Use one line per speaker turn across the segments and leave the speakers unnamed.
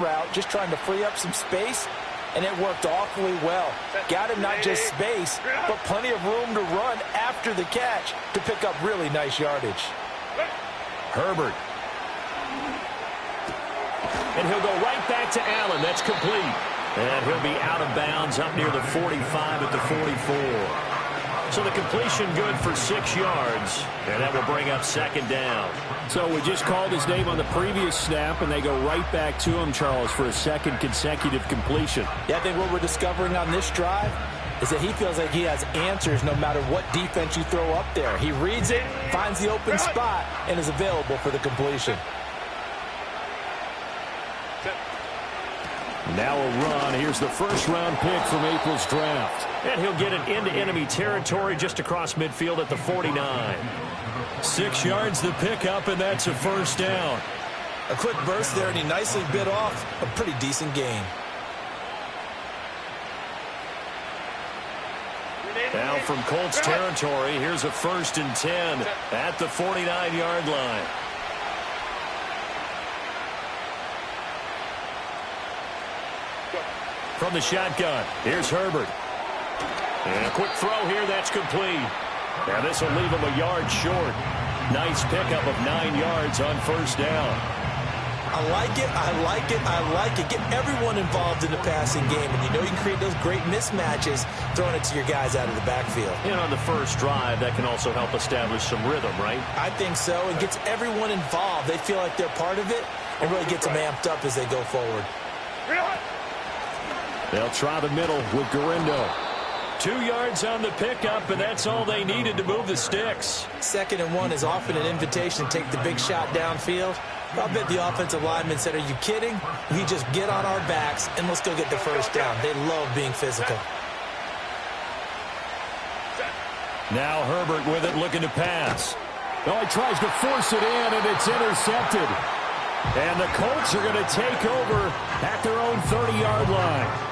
route, just trying to free up some space, and it worked awfully well. Got him not just space, but plenty of room to run after the catch to pick up really nice yardage.
Herbert. And he'll go right back to Allen. That's complete. And he'll be out of bounds up near the 45 at the 44. So the completion good for 6 yards, and that will bring up second down.
So we just called his name on the previous snap, and they go right back to him, Charles, for a second consecutive completion.
Yeah, I think what we're discovering on this drive is that he feels like he has answers no matter what defense you throw up there. He reads it, finds the open spot, and is available for the completion.
Now a run. Here's the first-round pick from April's draft.
And he'll get it into enemy territory just across midfield at the 49.
6 yards the pickup, and that's a first down.
A quick burst there, and he nicely bit off a pretty decent gain.
Now from Colts territory, here's a 1st and 10 at the 49-yard line. From the shotgun, here's Herbert. And a quick throw here, that's complete. Now this will leave him a yard short. Nice pickup of 9 yards on first down.
I like it, I like it, I like it. Get everyone involved in the passing game, and you know you can create those great mismatches throwing it to your guys out of the backfield.
And on the first drive, that can also help establish some rhythm, right?
I think so. It gets everyone involved. They feel like they're part of it, and really gets them amped up as they go forward.
They'll try the middle with Garindo.
2 yards on the pickup, and that's all they needed to move the sticks.
2nd and 1 is often an invitation to take the big shot downfield. I bet the offensive lineman said, are you kidding? We just get on our backs, and let's go get the first down. They love being physical.
Now Herbert with it, looking to pass.
Oh, he tries to force it in, and it's intercepted.
And the Colts are going to take over at their own 30-yard line.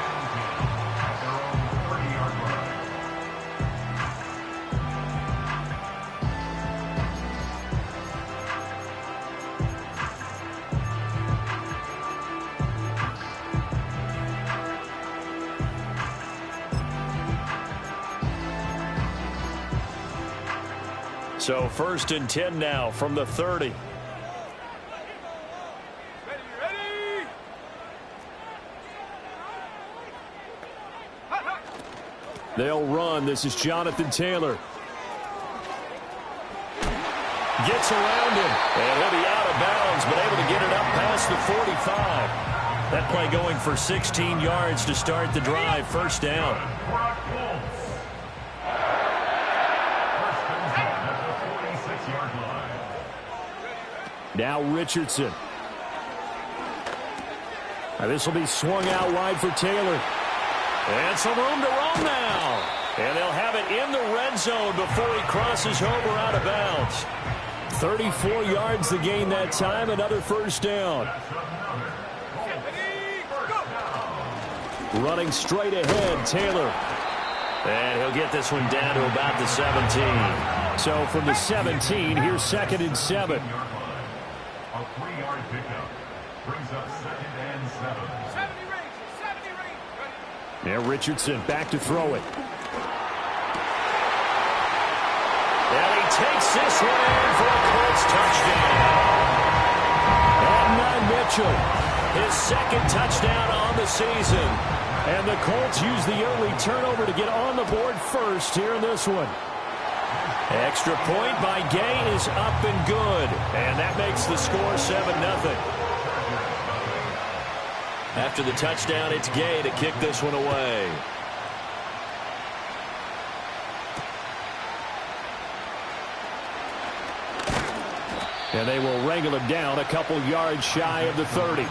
So 1st and 10 now from the 30.
They'll run. This is Jonathan Taylor.
Gets around him, and he'll be out of bounds, but able to get it up past the 45. That play going for 16 yards to start the drive. First down.
Now Richardson. This will be swung out wide for Taylor.
And some room to run now. And they'll have it in the red zone before he crosses over out of bounds.
34 yards the gain that time. Another first down. Running straight ahead, Taylor.
And he'll get this one down to about the 17.
So from the 17, here's 2nd and 7.
A 3-yard pickup brings up 2nd and 7.
Now Richardson back to throw it.
And he takes this one in for a Colts touchdown.
And now Mitchell.
His 2nd touchdown on the season.
And the Colts use the early turnover to get on the board first here in this one.
Extra point by Gay is up and good. And that makes the score 7-0. After the touchdown, it's Gay to kick this one away.
And they will wrangle him down a couple yards shy of the 30.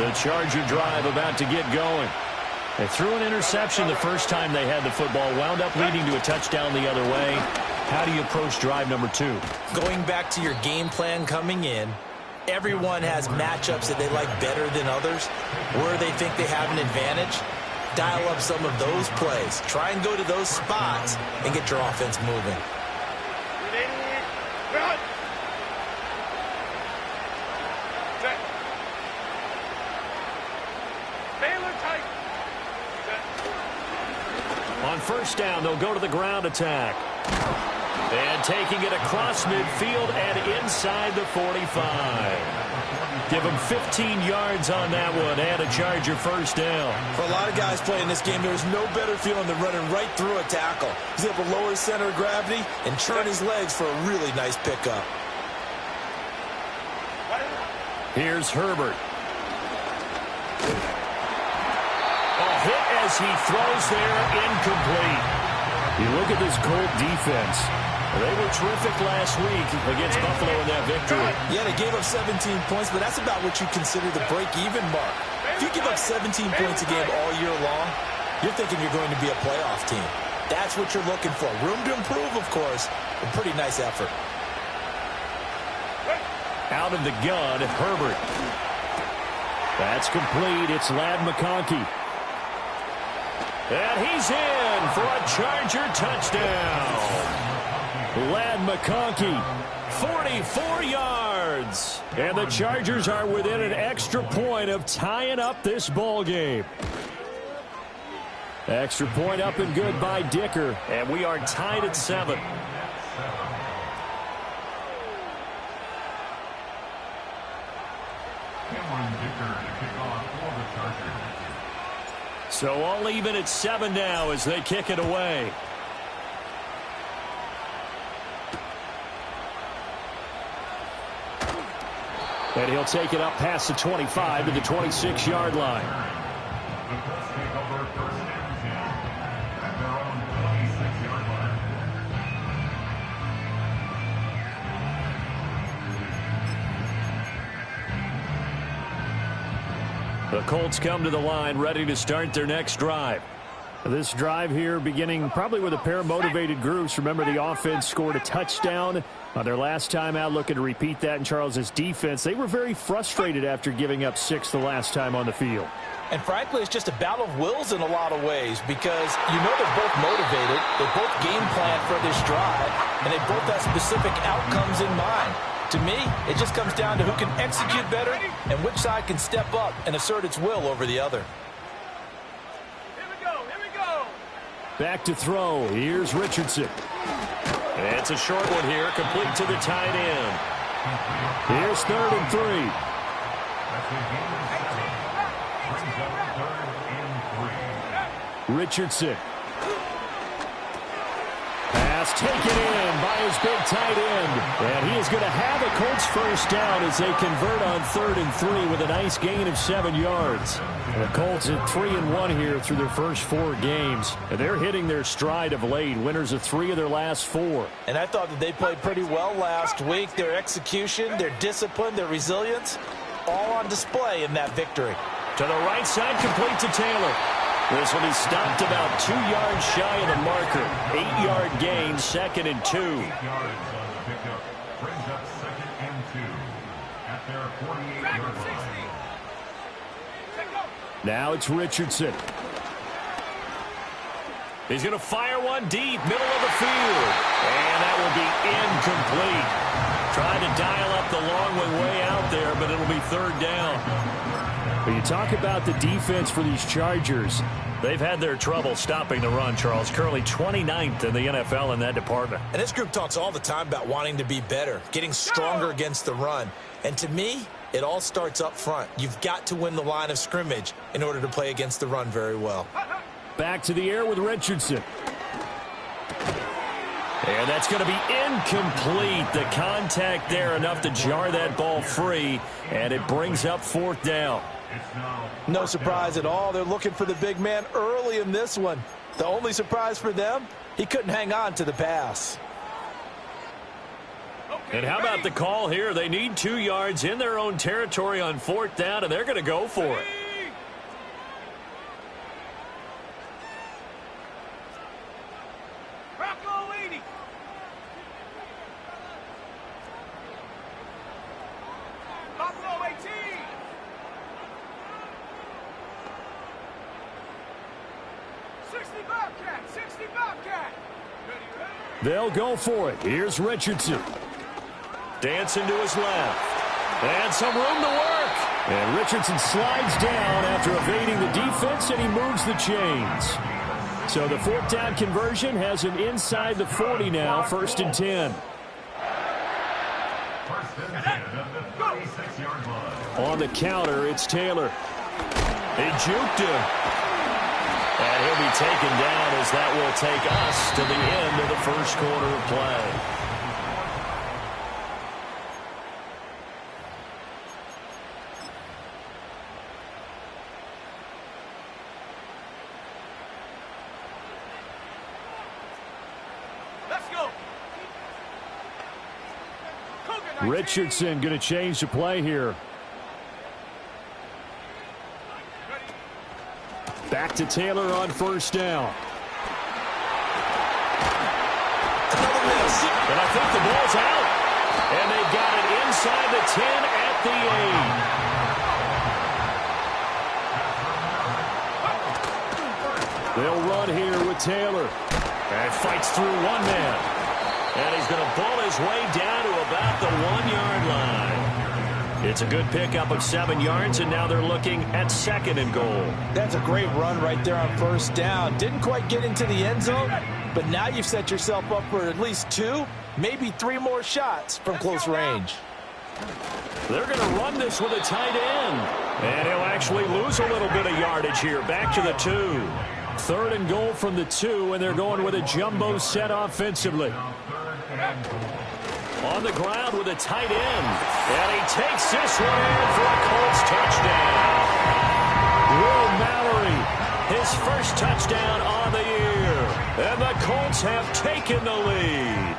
The Charger drive about to get going. They threw an interception the first time they had the football, wound up leading to a touchdown the other way. How do you approach drive number 2?
Going back to your game plan coming in, everyone has matchups that they like better than others, where they think they have an advantage. Dial up some of those plays. Try and go to those spots and get your offense moving.
On first down, they'll go to the ground attack. And taking it across midfield and inside the 45. Give him 15 yards on that one and a Charger first down.
For a lot of guys playing this game, there's no better feeling than running right through a tackle. He's able to lower his center of gravity and turn his legs for a really nice pickup.
Here's Herbert. A hit as he throws there, incomplete.
You look at this Colt defense.
They were terrific last week against Buffalo in that victory.
Yeah, they gave up 17 points, but that's about what you consider the break-even mark. If you give up 17 points a game all year long, you're thinking you're going to be a playoff team. That's what you're looking for. Room to improve, of course, but pretty nice effort.
Out of the gun, Herbert.
That's complete. It's Ladd McConkey.
And he's in for a Charger touchdown.
Ladd McConkey,
44 yards.
and the Chargers are within an extra point of tying up this ball game. Extra point up and good by Dicker,
and we are tied at 7. So all even at 7 now as they kick it away.
and he'll take it up past the 25 to the 26-yard line.
The Colts come to the line ready to start their next drive.
This drive here beginning probably with a pair of motivated groups. Remember, the offense scored a touchdown on their last time out, looking to repeat that in Charles's defense. They were very frustrated after giving up 6 the last time on the field.
And frankly, it's just a battle of wills in a lot of ways because you know they're both motivated, they both game plan for this drive, and they both have specific outcomes in mind. To me, it just comes down to who can execute better and which side can step up and assert its will over the other.
Back to throw. Here's Richardson.
It's a short one here, complete to the tight end.
Here's 3rd and 3. Richardson. Pass taken in by his big tight end. And he is going to have a Colts first down as they convert on 3rd and 3 with a nice gain of 7 yards. The Colts at 3-1 here through their first 4 games. And they're hitting their stride of late, winners of 3 of their last 4.
And I thought that they played pretty well last week. Their execution, their discipline, their resilience, all on display in that victory.
To the right side, complete to Taylor. This one is stopped about 2 yards shy of the marker. 8-yard gain, 2nd and 2.
8 yards on the pickup. Brings up 2nd and 2 at their 48-yard line.
Now it's Richardson.
He's going to fire one deep, middle of the field. And that will be incomplete. Trying to dial up the long one way out there, but it'll be 3rd down.
When you talk about the defense for these Chargers,
they've had their trouble stopping the run, Charles. Currently 29th in the NFL in that department.
And this group talks all the time about wanting to be better, getting stronger against the run. And to me, it all starts up front. You've got to win the line of scrimmage in order to play against the run very well.
back to the air with Richardson.
And that's going to be incomplete. The contact there enough to jar that ball free, and it brings up 4th down.
No surprise at all. They're looking for the big man early in this one. The only surprise for them, he couldn't hang on to the pass.
And how about the call here? They need 2 yards in their own territory on 4th down, and they're going to go for it.
They'll go for it. Here's Richardson.
Dancing to his left. And some room to work.
And Richardson slides down after evading the defense, and he moves the chains. So the fourth down conversion has him inside the 40 now, 1st and 10. On the counter, it's Taylor. He juked him. And he'll be taken down as that will take us to the end of the first quarter of play. Richardson going to change the play here. Back to Taylor on 1st down.
Another miss.
And I think the ball's out. And they've got it inside the 10 at the 8. They'll run here with Taylor. And fights through one man. And he's going to pull his way down to about the 1-yard line. It's a good pickup of 7 yards, and now they're looking at 2nd and goal.
That's a great run right there on 1st down. Didn't quite get into the end zone, but now you've set yourself up for at least 2, maybe 3 more shots from close range.
They're going to run this with a tight end. And he'll actually lose a little bit of yardage here. Back to the 2. 3rd and goal from the 2, and they're going with a jumbo set offensively. On the ground with a tight end. And he takes this one in for a Colts touchdown. Will Mallory, his first touchdown on the year. And the Colts have taken the lead.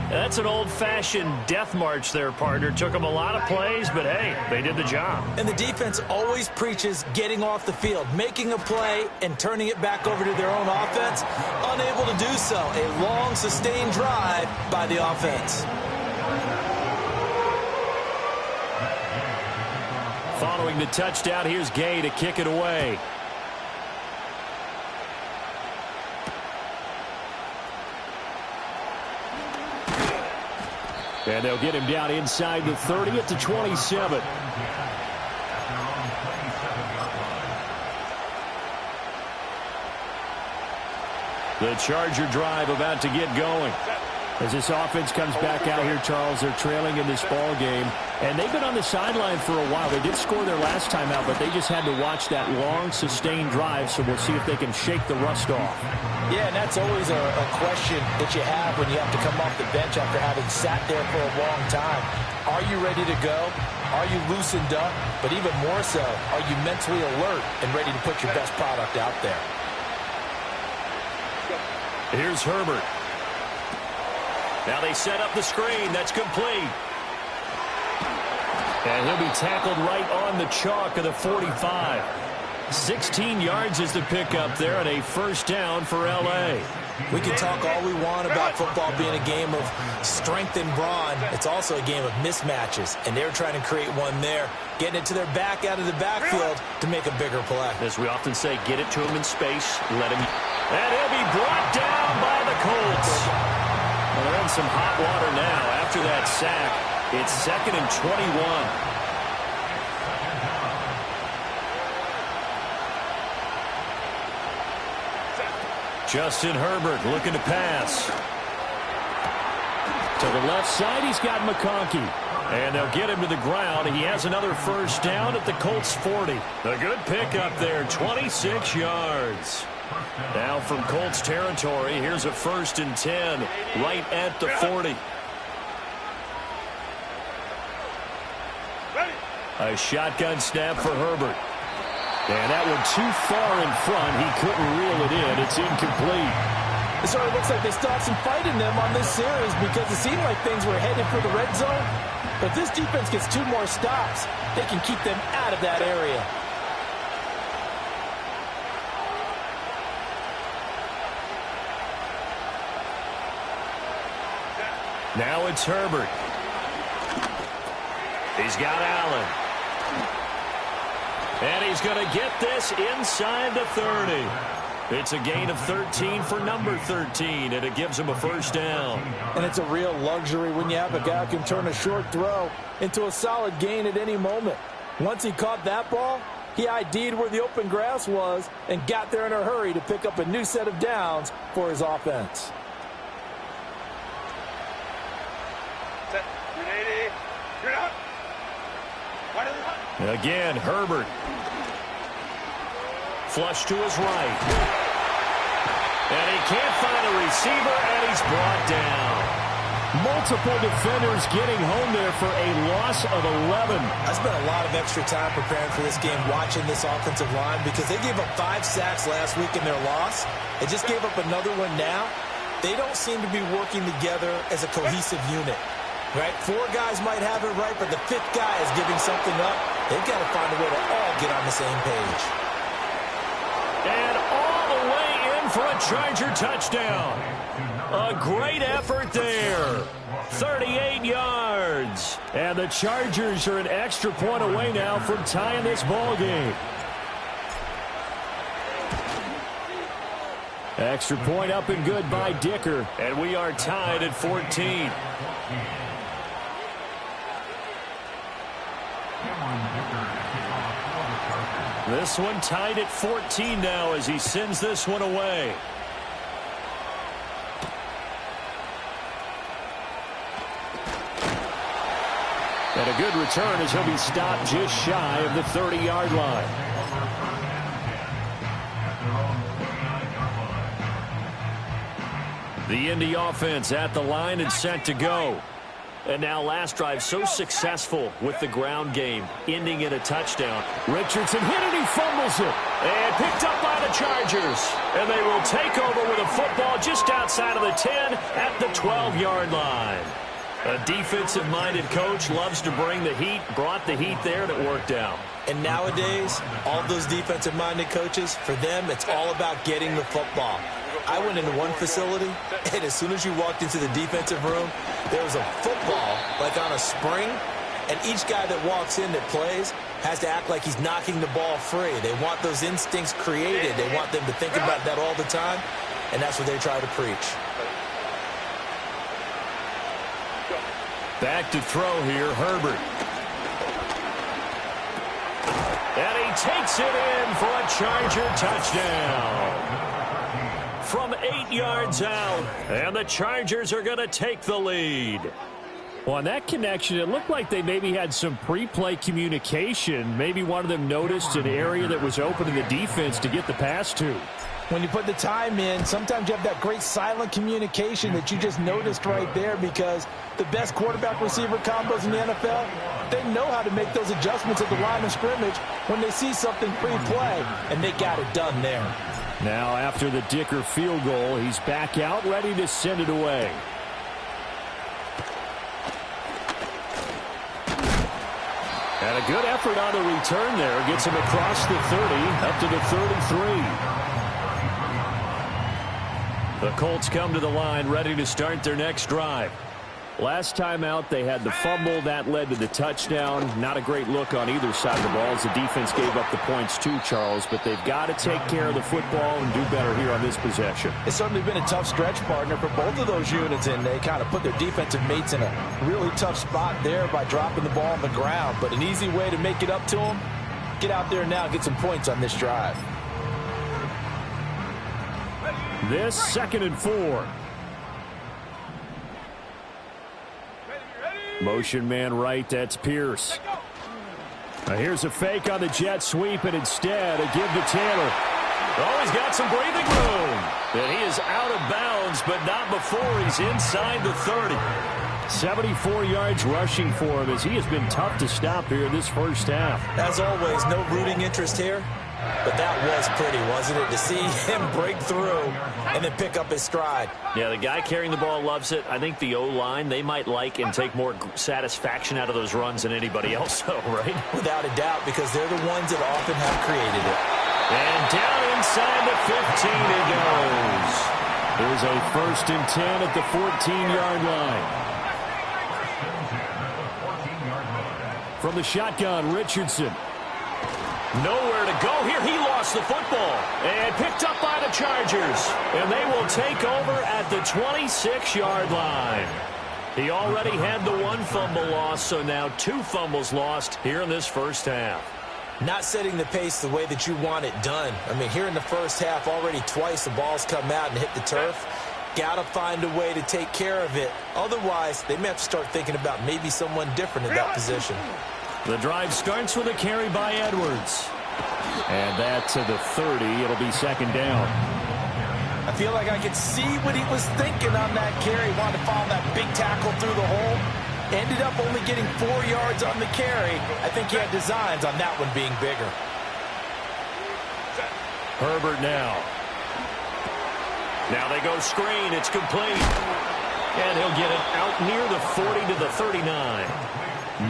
That's an old-fashioned death march there, partner. Took them a lot of plays, but hey, they did the job.
And the defense always preaches getting off the field, making a play, and turning it back over to their own offense. Unable to do so. A long, sustained drive by the offense.
Following the touchdown, here's Gay to kick it away. And they'll get him down inside the 30 at the 27. The Charger drive about to get going. As this offense comes back out here, Charles, they're trailing in this ball game. And they've been on the sideline for a while. They did score their last time out, but they just had to watch that long, sustained drive, so we'll see if they can shake the rust off.
Yeah, and that's always a question that you have when you have to come off the bench after having sat there for a long time. Are you ready to go? Are you loosened up? But even more so, are you mentally alert and ready to put your best product out there?
Here's Herbert. Now they set up the screen. That's complete. And he'll be tackled right on the chalk of the 45. 16 yards is the pickup there and a 1st down for L.A.
We can talk all we want about football being a game of strength and brawn. It's also a game of mismatches, and they're trying to create one there, getting it to their back out of the backfield to make a bigger play.
As we often say, get it to him in space, let him. And he'll be brought down by the Colts. Well, they're in some hot water now after that sack. It's 2nd and 21. Justin Herbert looking to pass. To the left side, he's got McConkey. And they'll get him to the ground. He has another 1st down at the Colts 40. A good pickup there, 26 yards. Now from Colts territory, here's a 1st and 10 right at the 40. A shotgun snap for Herbert. And that one too far in front. He couldn't reel it in. It's incomplete.
It sort of looks like they still have some fight in them on this series because it seemed like things were headed for the red zone. But this defense gets 2 more stops. They can keep them out of that area.
Now it's Herbert. He's got Allen. And he's going to get this inside the 30. It's a gain of 13 for number 13, and it gives him a 1st down.
And it's a real luxury when you have a guy who can turn a short throw into a solid gain at any moment. Once he caught that ball, He ID'd where the open grass was and got there in a hurry to pick up a new set of downs for his offense.
Set. Ready. You're out.
Again, Herbert. Flush to his right. And he can't find a receiver, and he's brought down.
Multiple defenders getting home there for a loss of 11.
I spent a lot of extra time preparing for this game watching this offensive line because they gave up 5 sacks last week in their loss. They just gave up another one now. They don't seem to be working together as a cohesive unit. Right? 4 guys might have it right, but the 5th guy is giving something up. They've got to find a way to all get on the same page.
And all the way in for a Charger touchdown. A great effort there. 38 yards.
And the Chargers are an extra point away now from tying this ball game. Extra point up and good by Dicker.
And we are tied at 14. This one tied at 14 now as he sends this one away.
And a good return as he'll be stopped just shy of the 30-yard line.
The Indy offense at the line and set to go. And now last drive so successful with the ground game, ending in a touchdown.
Richardson hit it, he fumbles it.
And picked up by the Chargers. And they will take over with a football just outside of the 10 at the 12-yard line. A defensive-minded coach loves to bring the heat, brought the heat there, and it worked out.
And nowadays, all those defensive-minded coaches, for them, it's all about getting the football. I went into one facility, and as soon as you walked into the defensive room, there was a football, like on a spring, and each guy that walks in that plays has to act like he's knocking the ball free. They want those instincts created. They want them to think about that all the time, and that's what they try to preach.
Back to throw here, Herbert. And he takes it in for a Charger touchdown. From 8 yards out, and the Chargers are going to take the lead.
Well, on that connection, it looked like they maybe had some pre-play communication. Maybe one of them noticed an area that was open in the defense to get the pass to.
When you put the time in, sometimes you have that great silent communication that you just noticed right there, because the best quarterback-receiver combos in the NFL, they know how to make those adjustments at the line of scrimmage when they see something pre-play, and they got it done there.
Now, after the Dicker field goal, he's back out, ready to send it away. And a good effort on the return there. Gets him across the 30, up to the 33.
The Colts come to the line, ready to start their next drive.
Last time out, they had the fumble. That led to the touchdown. Not a great look on either side of the ball as the defense gave up the points too, Charles. But they've got to take care of the football and do better here on this possession.
It's certainly been a tough stretch, partner, for both of those units, and they kind of put their defensive mates in a really tough spot there by dropping the ball on the ground. But an easy way to make it up to them, get out there now and get some points on this drive.
This 2nd and 4. Motion man right, that's Pierce. Now here's a fake on the jet sweep, and instead a give to Taylor.
Oh, he's got some breathing room. And he is out of bounds, but not before he's inside the 30.
74 yards rushing for him as he has been tough to stop here in this first half.
As always, no rooting interest here. But that was pretty, wasn't it, to see him break through and then pick up his stride.
Yeah, the guy carrying the ball loves it. I think the O-line, they might like and take more satisfaction out of those runs than anybody else, though, right?
Without a doubt, because they're the ones that often have created it.
And down inside the 15 it goes.
There's a 1st and 10 at the 14-yard line. From the shotgun, Richardson.
Nowhere to go here. He lost the football and picked up by the Chargers. And they will take over at the 26-yard line. He already had the 1 fumble loss, so now 2 fumbles lost here in this first half.
Not setting the pace the way that you want it done. I mean, here in the first half, already twice the ball's come out and hit the turf. Got to find a way to take care of it. Otherwise, they may have to start thinking about maybe someone different in that position.
The drive starts with a carry by Edwards. And that to the 30. It'll be second down.
I feel like I could see what he was thinking on that carry. Wanted to follow that big tackle through the hole. Ended up only getting 4 yards on the carry. I think he had designs on that one being bigger.
Herbert now.
Now they go screen. It's complete. And he'll get it out near the 40 to the 39.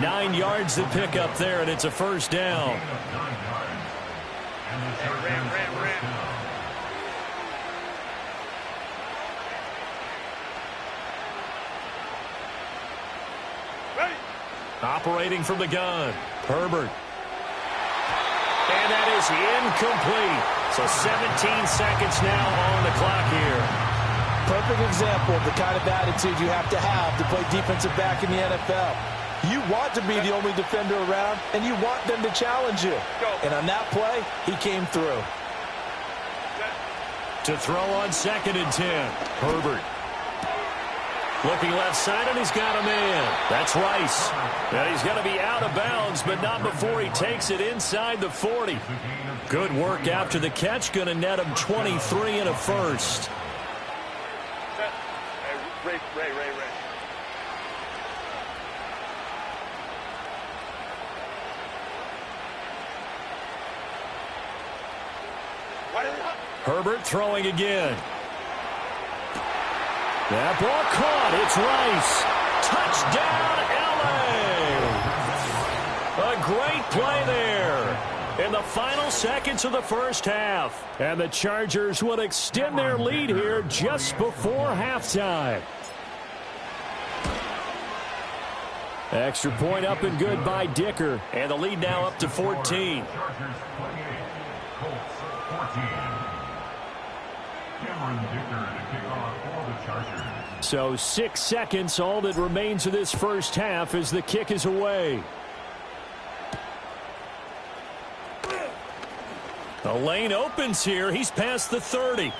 9 yards to pick up there, and it's a first down. Operating from the gun, Herbert.
And that is incomplete. So 17 seconds now on the clock here.
Perfect example of the kind of attitude you have to play defensive back in the NFL. You want to be the only defender around, and you want them to challenge you. And on that play, he came through.
To throw on 2nd and 10, Herbert.
Looking left side, and he's got a man. That's Rice. And he's going to be out of bounds, but not before he takes it inside the 40.
Good work after the catch. Going to net him 23 and a first.
Ray.
Herbert throwing again. That ball caught. It's Rice. Touchdown, L.A. A great play there in the final seconds of the first half. And the Chargers will extend their lead here just before halftime. Extra point up and good by Dicker.
And the lead now up to 14.
Chargers 28, Colts 14. Cameron Dicker to kick off for the Chargers.
So 6 seconds, all that remains of this first half as the kick is away. The lane opens here. He's past the 30.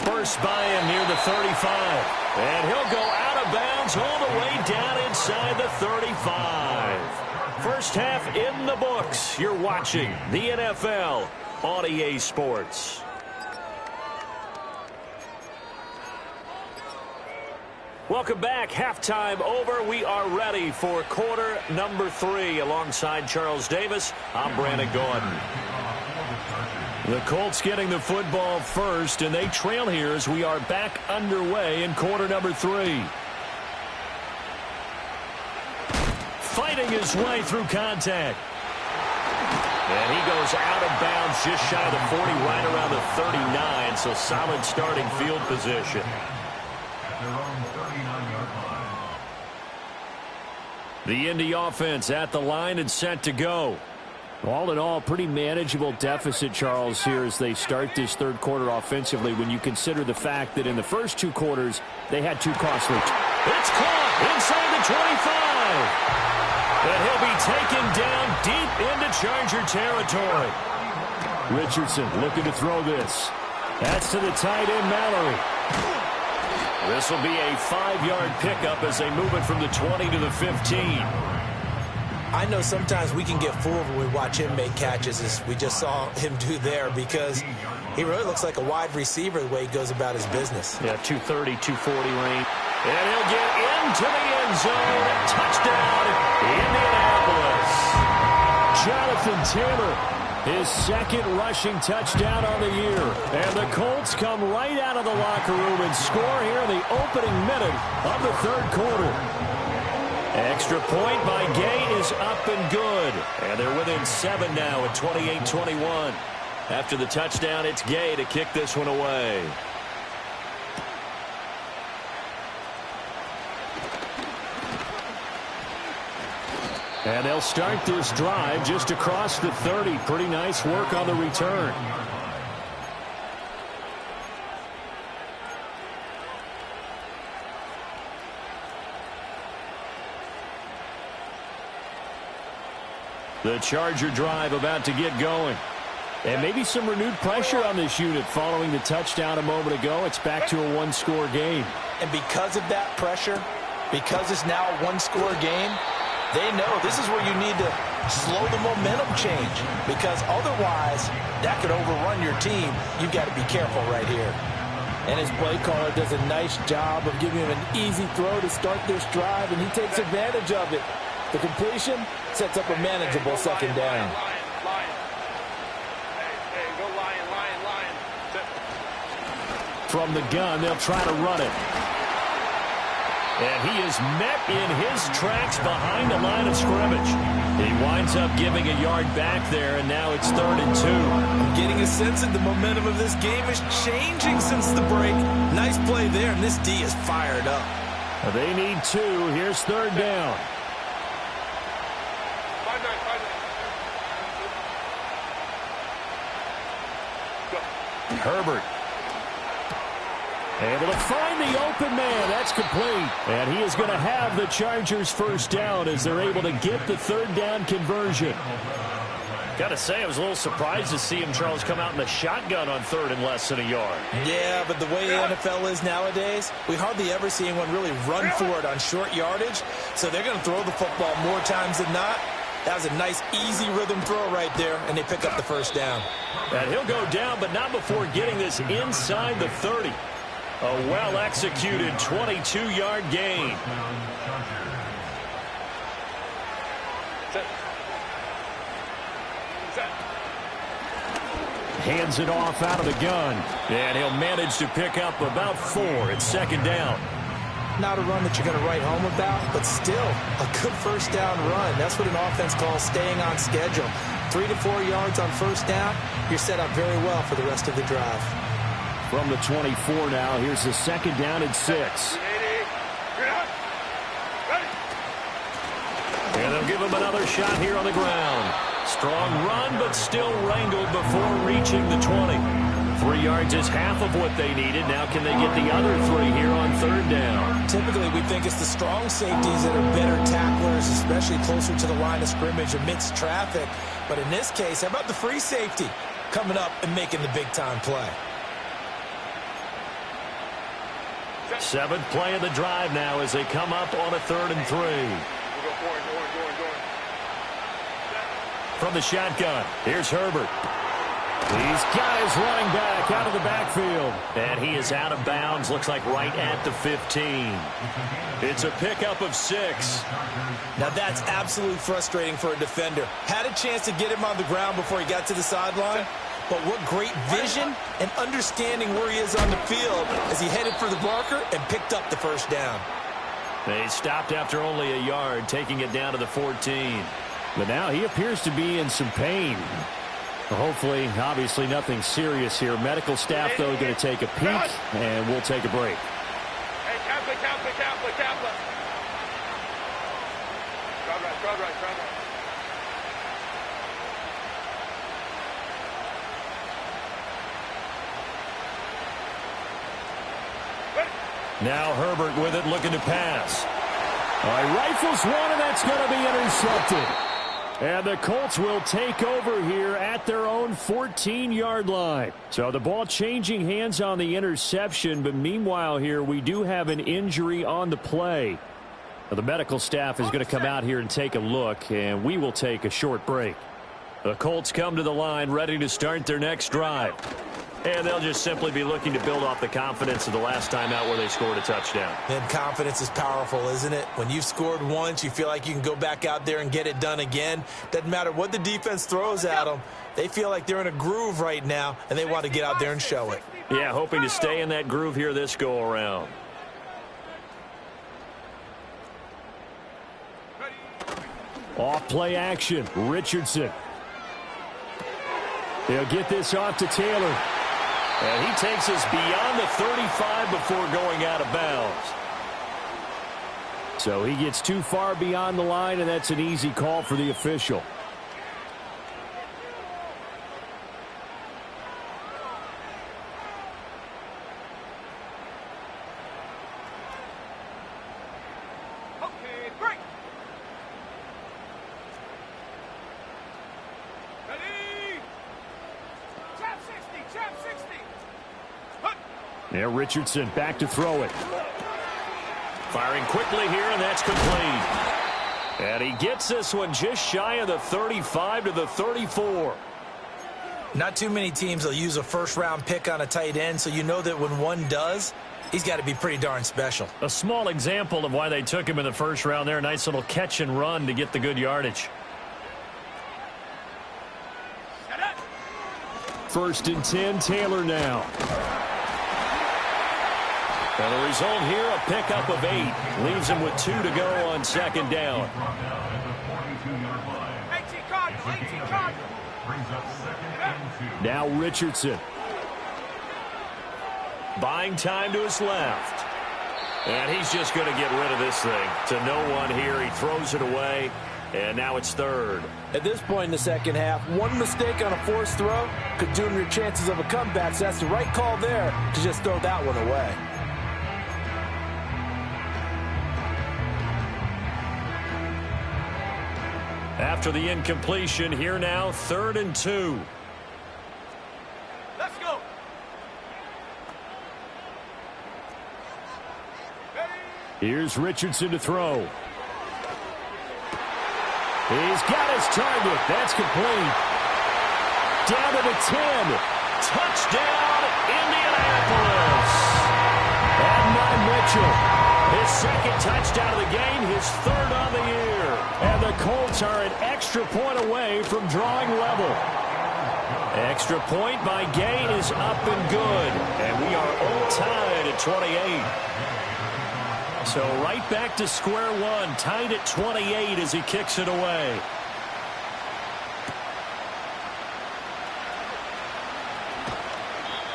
Burst by him near the 35. And he'll go out of bounds all the way down inside the 35. First half in the books. You're watching the NFL on EA Sports. Welcome back. Halftime over. We are ready for quarter number 3. Alongside Charles Davis, I'm Brandon Gordon.
The Colts getting the football first, and they trail here as we are back underway in quarter number 3. Fighting his way through contact.
And he goes out of bounds just shy of the 40, right around the 39. So solid starting field position.
Their own 39-yard line.
The Indy offense at the line and set to go. All in all, pretty manageable deficit, Charles, here as they start this third quarter offensively when you consider the fact that in the first 2 quarters, they had 2 costly.
It's caught inside the 25. And he'll be taken down deep into Charger territory.
Richardson looking to throw this. That's to the tight end, Mallory.
This will be a 5-yard pickup as they move it from the 20 to the 15.
I know sometimes we can get fooled when we watch him make catches, as we just saw him do there, because he really looks like a wide receiver the way he goes about his business.
Yeah, 230, 240 range. And he'll get into the end zone. Touchdown, Indianapolis.
Jonathan Taylor, his second rushing touchdown on the year. And the Colts come right out of the locker room and score here in the opening minute of the third quarter. Extra point by Gay is up and good. And they're within 7 now at 28-21.
After the touchdown, it's Gay to kick this one away.
And they'll start this drive just across the 30. Pretty nice work on the return. The Charger drive about to get going. And maybe some renewed pressure on this unit following the touchdown a moment ago. It's back to a one-score game.
And because of that pressure, because it's now a one-score game, they know this is where you need to slow the momentum change, because otherwise that could overrun your team. You've got to be careful right here.
And his play caller does a nice job of giving him an easy throw to start this drive, and he takes advantage of it. The completion sets up a manageable second down.
From the gun, they'll try to run it. And he is met in his tracks behind the line of scrimmage. He winds up giving a yard back there, and now it's 3rd and 2.
I'm getting a sense that the momentum of this game is changing since the break. Nice play there, and this D is fired up.
They need 2. Here's 3rd down. Herbert. Able to find the open man. That's complete. And he is going to have the Chargers first down as they're able to get the 3rd down conversion. Got to say, I was a little surprised to see him, Charles, come out in the shotgun on 3rd and less than a yard.
Yeah, but the way the NFL is nowadays, we hardly ever see anyone really run for it on short yardage. So they're going to throw the football more times than not. That was a nice, easy rhythm throw right there, and they pick up the first down.
And he'll go down, but not before getting this inside the 30. A well-executed 22-yard gain. Hands it off out of the gun. And he'll manage to pick up about 4 at 2nd down.
Not a run that you're going to write home about, but still a good first down run. That's what an offense calls staying on schedule. 3 to 4 yards on first down, you're set up very well for the rest of the drive.
From the 24 now, here's the 2nd down and 6. And they'll give him another shot here on the ground. Strong run, but still wrangled before reaching the 20. 3 yards is half of what they needed. Now can they get the other 3 here on 3rd down?
Typically, we think it's the strong safeties that are better tacklers, especially closer to the line of scrimmage amidst traffic. But in this case, how about the free safety coming up and making the big-time play?
7th play of the drive now as they come up on a 3rd and 3. From the shotgun, here's Herbert. He's got his running back out of the backfield. And he is out of bounds, looks like right at the 15. It's a pickup of 6.
Now that's absolutely frustrating for a defender. Had a chance to get him on the ground before he got to the sideline. But what great vision and understanding where he is on the field as he headed for the marker and picked up the first down.
They stopped after only a yard, taking it down to the 14. But now he appears to be in some pain. Hopefully, obviously nothing serious here. Medical staff, though, going to take a peek, and we'll take a break.
Hey, Kaplan. Crowd right.
Now Herbert with it, looking to pass. He rifles one, and that's going to be intercepted. And the Colts will take over here at their own 14-yard line. So the ball changing hands on the interception, but meanwhile here we do have an injury on the play. Now, the medical staff is going to come out here and take a look, and we will take a short break. The Colts come to the line ready to start their next drive. And they'll just simply be looking to build off the confidence of the last time out where they scored a touchdown.
And confidence is powerful, isn't it? When you've scored once, you feel like you can go back out there and get it done again. Doesn't matter what the defense throws at them. They feel like they're in a groove right now, and they want to get out there and show it.
Yeah, hoping to stay in that groove here this go-around. Off-play action, Richardson. They'll get this off to Taylor. And he takes us beyond the 35 before going out of bounds. So he gets too far beyond the line, and that's an easy call for the official. Yeah, Richardson back to throw it.
Firing quickly here, and that's complete. And he gets this one just shy of the 35 to the 34.
Not too many teams will use a first-round pick on a tight end, so you know that when one does, he's got to be pretty darn special.
A small example of why they took him in the first round there. Nice little catch and run to get the good yardage.
First and 10, Taylor now.
And the result here, a pickup of 8. Leaves him with 2 to go on second down.
Now Richardson.
Buying time to his left. And he's just going to get rid of this thing. To no one here. He throws it away. And now it's third.
At this point in the second half, one mistake on a forced throw could doom your chances of a comeback. So that's the right call there to just throw that one away.
After the incompletion, here now, 3rd and 2.
Let's go.
Here's Richardson to throw. He's got his target. That's complete. Down to the 10.
Touchdown, Indianapolis.
And Mitchell.
His second touchdown of the game, his 3rd on the year.
And the Colts are an extra point away from drawing level.
Extra point by Gay is up and good. And we are all tied at 28. So right back to square one, tied at 28 as he kicks it away.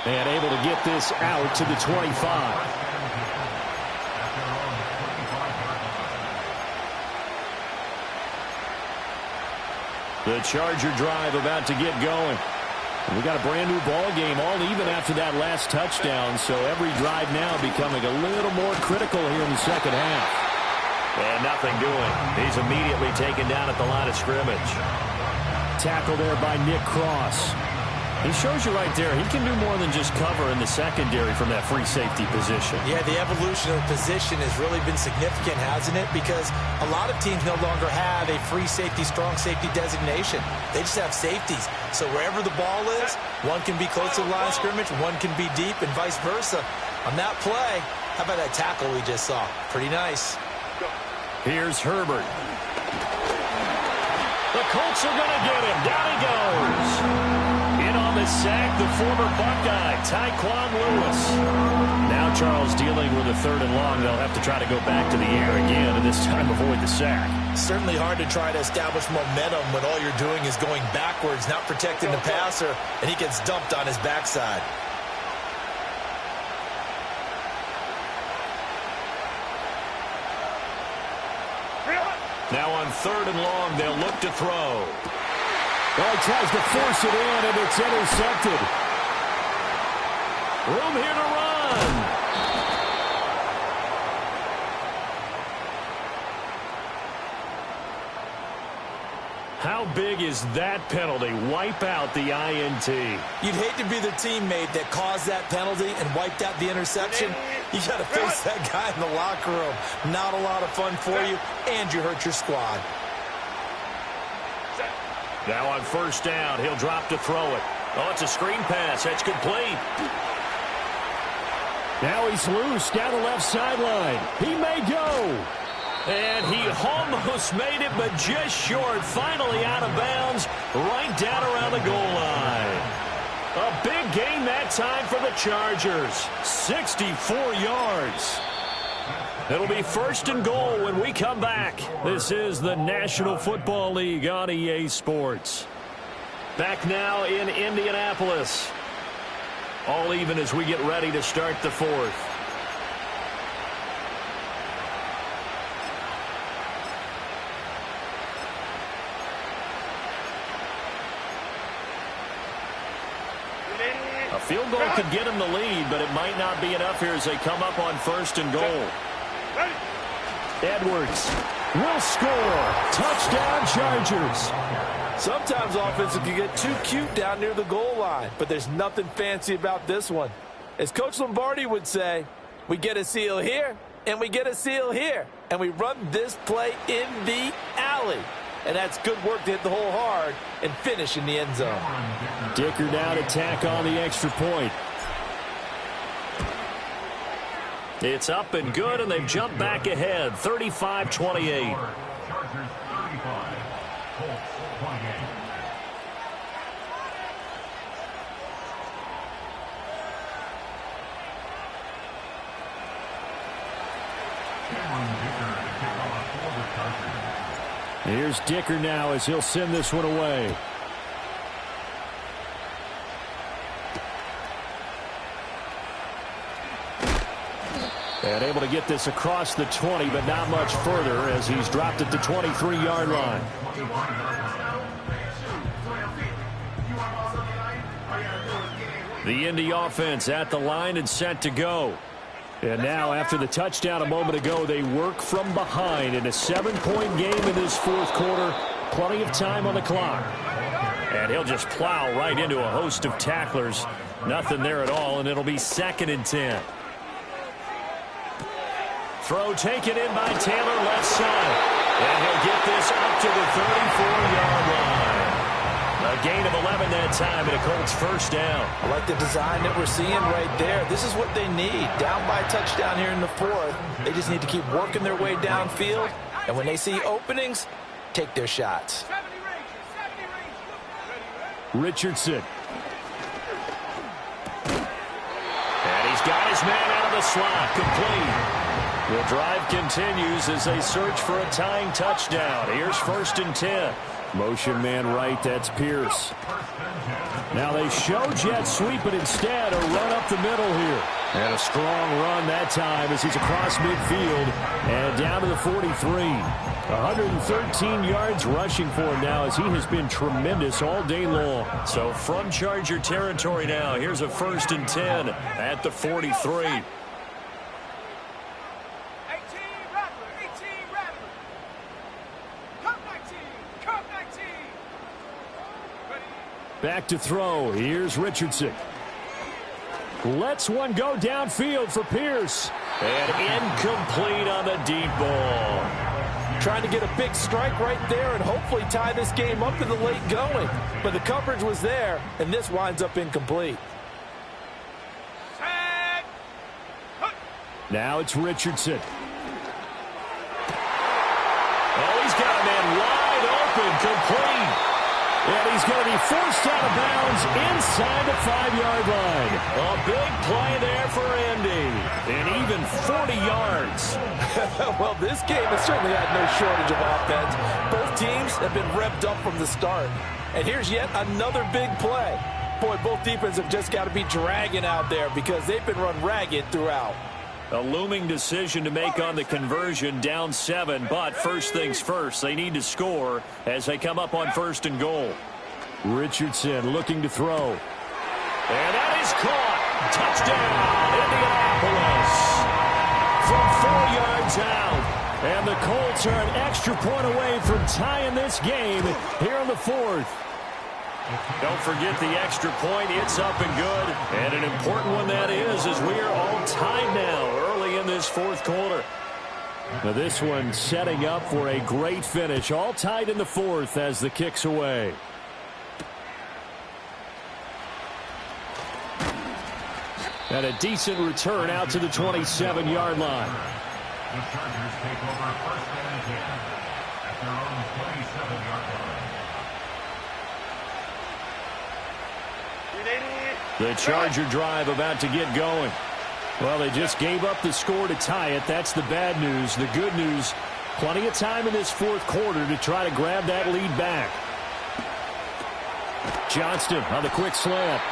And able to get this out to the 25.
The Charger drive about to get going.
We got a brand new ball game, all even after that last touchdown, so every drive now becoming a little more critical here in the second half.
And nothing doing. He's immediately taken down at the line of scrimmage.
Tackle there by Nick Cross.
He shows you right there, he can do more than just cover in the secondary from that free safety position.
Yeah, the evolution of the position has really been significant, hasn't it? Because a lot of teams no longer have a free safety, strong safety designation. They just have safeties. So wherever the ball is, one can be close to the line of scrimmage, one can be deep, and vice versa. On that play, how about that tackle we just saw? Pretty nice.
Here's Herbert. The Colts are going to get him. Down he goes. On the sack, the former Buckeye, Tyquan Lewis. Now Charles dealing with a 3rd and long. They'll have to try to go back to the air again, and this time avoid the sack.
Certainly hard to try to establish momentum when all you're doing is going backwards, not protecting the passer, and he gets dumped on his backside.
Now on 3rd and long, they'll look to throw.
Well, he tries to force it in, and it's intercepted.
Room here to run. How big is that penalty? Wipe out the INT.
You'd hate to be the teammate that caused that penalty and wiped out the interception. You got to face that guy in the locker room. Not a lot of fun for you, and you hurt your squad.
Now on 1st down, he'll drop to throw it. Oh, it's a screen pass. That's complete.
Now he's loose down the left sideline. He may go.
And he almost made it, but just short. Finally out of bounds, right down around the goal line. A big gain that time for the Chargers. 64 yards. It'll be 1st and goal when we come back. This is the National Football League on EA Sports. Back now in Indianapolis. All even as we get ready to start the 4th. A field goal could get him the lead, but it might not be enough here as they come up on 1st and goal.
Edwards will score. Touchdown. Touchdown, Chargers.
Sometimes offenses can get too cute down near the goal line, but there's nothing fancy about this one. As Coach Lombardi would say, we get a seal here, and we get a seal here, and we run this play in the alley. And that's good work to hit the hole hard and finish in the end zone.
Dicker now to tack on the extra point.
It's up and good, and they've jumped back ahead, 35-28.
Chargers 35, Colts 28.
Here's Dicker now as he'll send this one away. And able to get this across the 20, but not much further as he's dropped it to 23-yard line. The Indy offense at the line and set to go. And now, after the touchdown a moment ago, they work from behind in a 7-point game in this fourth quarter. Plenty of time on the clock. And he'll just plow right into a host of tacklers. Nothing there at all, and it'll be 2nd and 10. Throw taken in by Taylor, left side. And he'll get this up to the 34-yard line. A gain of 11 that time, and a Colts first down.
I like the design that we're seeing right there. This is what they need. Down by a touchdown here in the fourth. They just need to keep working their way downfield. And when they see openings, take their shots.
Richardson.
And he's got his man out of the slot, complete. The drive continues as they search for a tying touchdown. Here's 1st and 10.
Motion man right, that's Pierce. Now they show jet sweep, but instead a run up the middle here. And a strong run that time as he's across midfield and down to the 43. 113 yards rushing for him now as he has been tremendous all day long.
So from Charger territory now, here's a 1st and 10 at the 43.
Back to throw. Here's Richardson. Lets one go downfield for Pierce.
And incomplete on the deep ball.
Trying to get a big strike right there and hopefully tie this game up in the late going. But the coverage was there, and this winds up incomplete.
Now it's Richardson.
Oh, he's got a man wide open, complete.
And he's going to be forced out of bounds inside the 5-yard line.
A big play there for Indy. And even 40 yards.
Well, this game has certainly had no shortage of offense. Both teams have been revved up from the start. And here's yet another big play. Boy, both defenses have just got to be dragging out there because they've been run ragged throughout.
A looming decision to make on the conversion, down 7, but first things first, they need to score as they come up on 1st and goal.
Richardson looking to throw.
And that is caught. Touchdown, Indianapolis. From 4 yards out. And the Colts are an extra point away from tying this game here in the fourth. Don't forget the extra point. It's up and good. And an important one that is, as we are all tied now early in this fourth quarter.
Now this one setting up for a great finish. All tied in the fourth as the kick's away. And a decent return out to the 27-yard line.
The Chargers take over 1st and 10 at their own 27-yard line.
The Charger drive about to get going. Well, they just gave up the score to tie it. That's the bad news. The good news, plenty of time in this fourth quarter to try to grab that lead back. Johnston on the quick slant.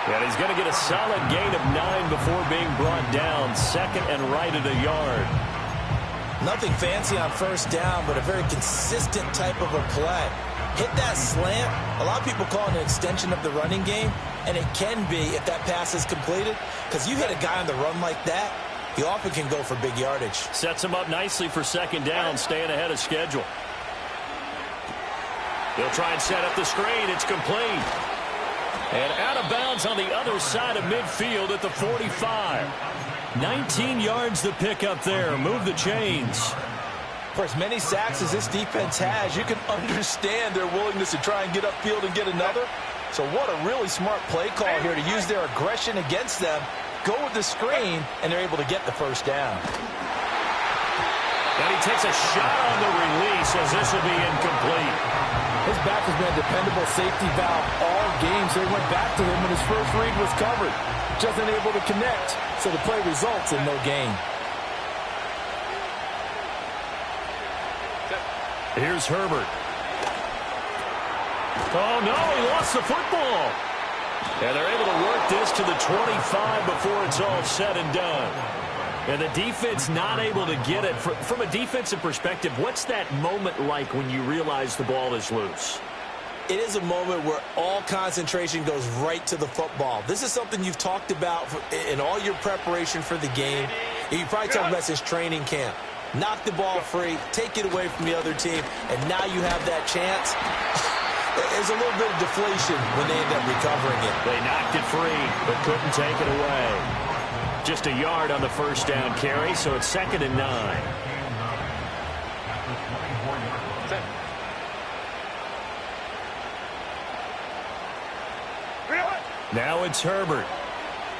And he's going to get a solid gain of 9 before being brought down. 2nd and right at a yard.
Nothing fancy on 1st down, but a very consistent type of a play. Hit that slant. A lot of people call it an extension of the running game, and it can be if that pass is completed, because you hit a guy on the run like that, he often can go for big yardage.
Sets him up nicely for 2nd down, staying ahead of schedule. They'll try and set up the screen. It's complete. And out of bounds on the other side of midfield at the 45. 19 yards to pick up there. Move the chains.
For as many sacks as this defense has, you can understand their willingness to try and get upfield and get another. So what a really smart play call here to use their aggression against them, go with the screen, and they're able to get the first down.
And he takes a shot on the release as this will be incomplete.
His back has been a dependable safety valve all game, so he went back to him when his first read was covered. Just unable to connect, so the play results in no gain.
Here's Herbert. Oh, no, he lost the football. And they're able to work this to the 25 before it's all said and done. And the defense not able to get it. From a defensive perspective, what's that moment like when you realize the ball is loose?
It is a moment where all concentration goes right to the football. This is something you've talked about in all your preparation for the game. You probably talked about since training camp. Knock the ball free, take it away from the other team, and now you have that chance. There's a little bit of deflation when they end up recovering it.
They knocked it free, but couldn't take it away. Just a yard on the first down carry, so it's 2nd and 9. Now it's Herbert.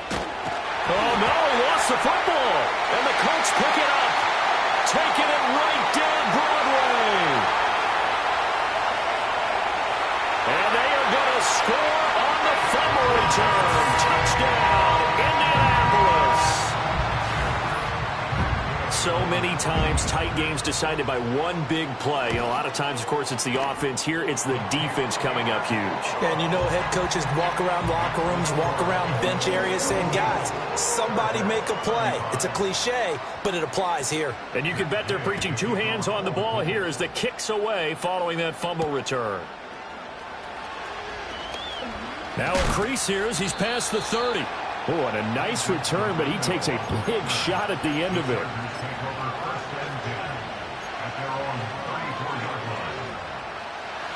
Oh, no, he lost the football. And the Colts pick it up. Taking it right down Broadway. And they are going to score on the fumble return. Touchdown, Indianapolis. So many times tight games decided by one big play. You know, a lot of times, of course, it's the offense. Here, it's the defense coming up huge.
And you know, head coaches walk around locker rooms, walk around bench areas saying, guys, somebody make a play. It's a cliche, but it applies here.
And you can bet they're preaching two hands on the ball here as the kicks away following that fumble return. Now a crease here as he's past the 30. Oh, and a nice return, but he takes a big shot at the end of it.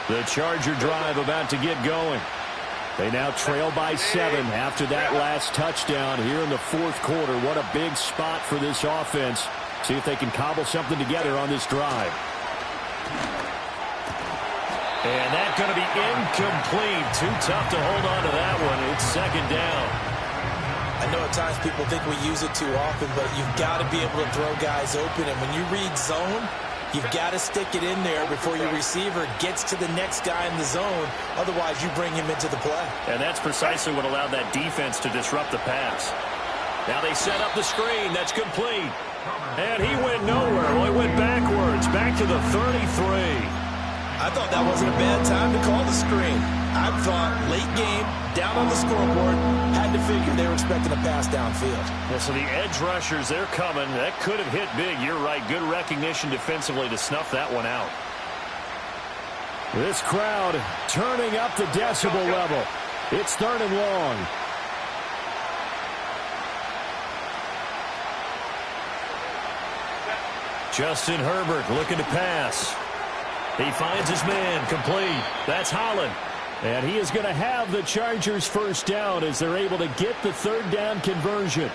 The Charger drive about to get going. They now trail by 7 after that last touchdown here in the 4th quarter. What a big spot for this offense. See if they can cobble something together on this drive. And that's going to be incomplete. Too tough to hold on to that one. It's 2nd down.
I know at times people think we use it too often, but you've got to be able to throw guys open. And when you read zone, you've got to stick it in there before your receiver gets to the next guy in the zone. Otherwise, you bring him into the play.
And that's precisely what allowed that defense to disrupt the pass. Now they set up the screen. That's complete. And he went nowhere. Well, he went backwards, back to the 33.
I thought that wasn't a bad time to call the screen. I thought late game, down on the scoreboard, had to figure they were expecting a pass downfield.
Yeah, so the edge rushers, they're coming. That could have hit big. You're right. Good recognition defensively to snuff that one out.
This crowd turning up the decibel level. It's 3rd and long.
Justin Herbert looking to pass. He finds his man, complete. That's Holland.
And he is going to have the Chargers first down as they're able to get the 3rd down conversion.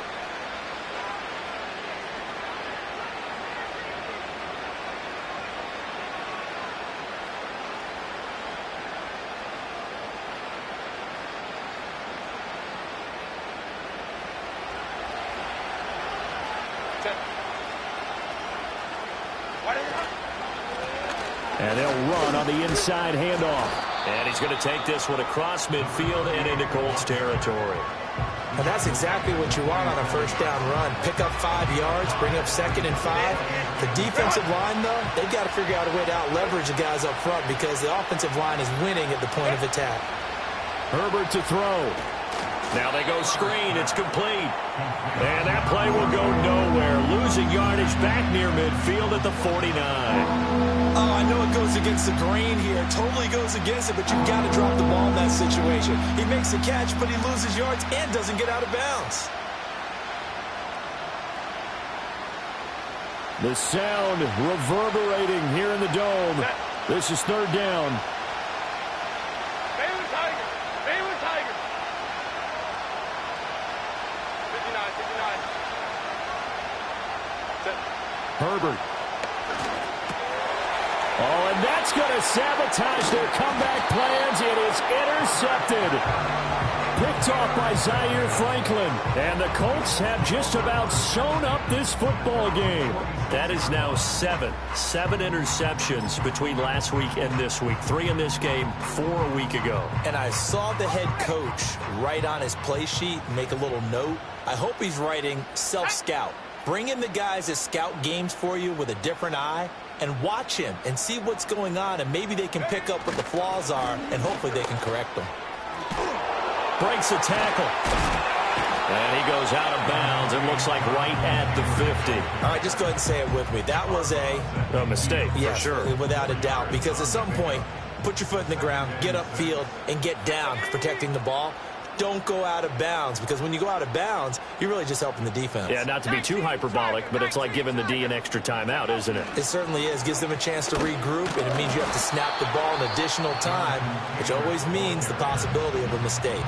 And they'll run on the inside handoff.
And he's going to take this one across midfield and into Colts territory.
And that's exactly what you want on a first down run. Pick up 5 yards, bring up 2nd and 5. The defensive line, though, they've got to figure out a way to out-leverage the guys up front because the offensive line is winning at the point of attack.
Herbert to throw.
Now they go screen. It's complete. And that play will go nowhere. Losing yardage back near midfield at the 49.
Oh, I know it goes against the grain here. Totally goes against it, but you've got to drop the ball in that situation. He makes a catch, but he loses yards and doesn't get out of bounds.
The sound reverberating here in the dome. This is 3rd down. Herbert. Oh, and that's going to sabotage their comeback plans. It is intercepted. Picked off by Zaire Franklin. And the Colts have just about sewn up this football game.
That is now seven interceptions between last week and this week. 3 in this game, 4 a week ago.
And I saw the head coach write on his play sheet, make a little note. I hope he's writing self-scout. Bring in the guys that scout games for you with a different eye and watch him and see what's going on, and maybe they can pick up what the flaws are, and hopefully they can correct them.
Breaks a tackle. And he goes out of bounds. It looks like right at the 50.
All right, just go ahead and say it with me. That was
a mistake,
yes,
for sure.
Without a doubt, because at some point, put your foot in the ground, get upfield, and get down protecting the ball. Don't go out of bounds, because when you go out of bounds, you're really just helping the defense.
Yeah, not to be too hyperbolic, but it's like giving the D an extra timeout, isn't it?
It certainly is. Gives them a chance to regroup, and it means you have to snap the ball in additional time, which always means the possibility of a mistake.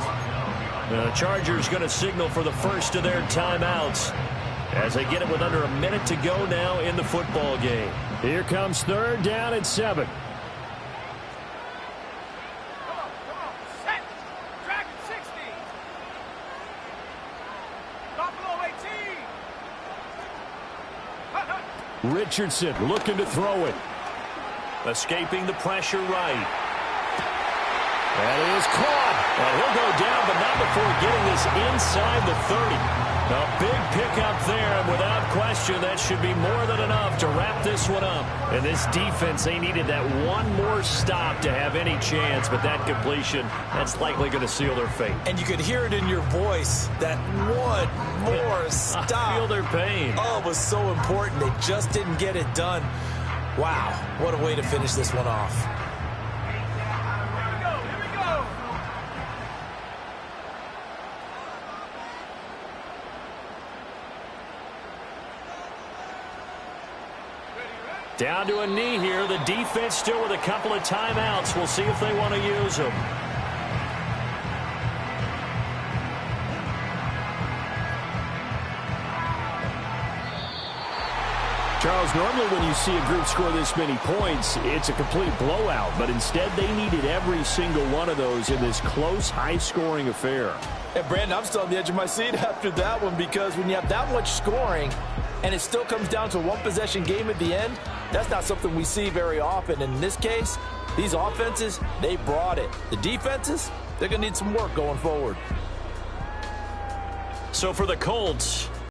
The Chargers going to signal for the first of their timeouts as they get it with under a minute to go now in the football game.
Here comes 3rd down and 7. Richardson looking to throw it.
Escaping the pressure right.
That is caught.
And he'll go down, but not before getting this inside the 30. A big pickup there, and without question, that should be more than enough to wrap this one up. And this defense, they needed that one more stop to have any chance, but that completion, that's likely going to seal their fate.
And you could hear it in your voice, that one more stop.
I feel their pain.
Oh, it was so important. They just didn't get it done. Wow, what a way to finish this one off.
Down to a knee here. The defense still with a couple of timeouts. We'll see if they want to use them.
Charles, normally when you see a group score this many points, it's a complete blowout. But instead, they needed every single one of those in this close, high-scoring affair.
And Brandon, I'm still on the edge of my seat after that one, because when you have that much scoring and it still comes down to a one-possession game at the end, that's not something we see very often. In this case, these offenses, they brought it. The defenses, they're going to need some work going forward.
So for the Colts,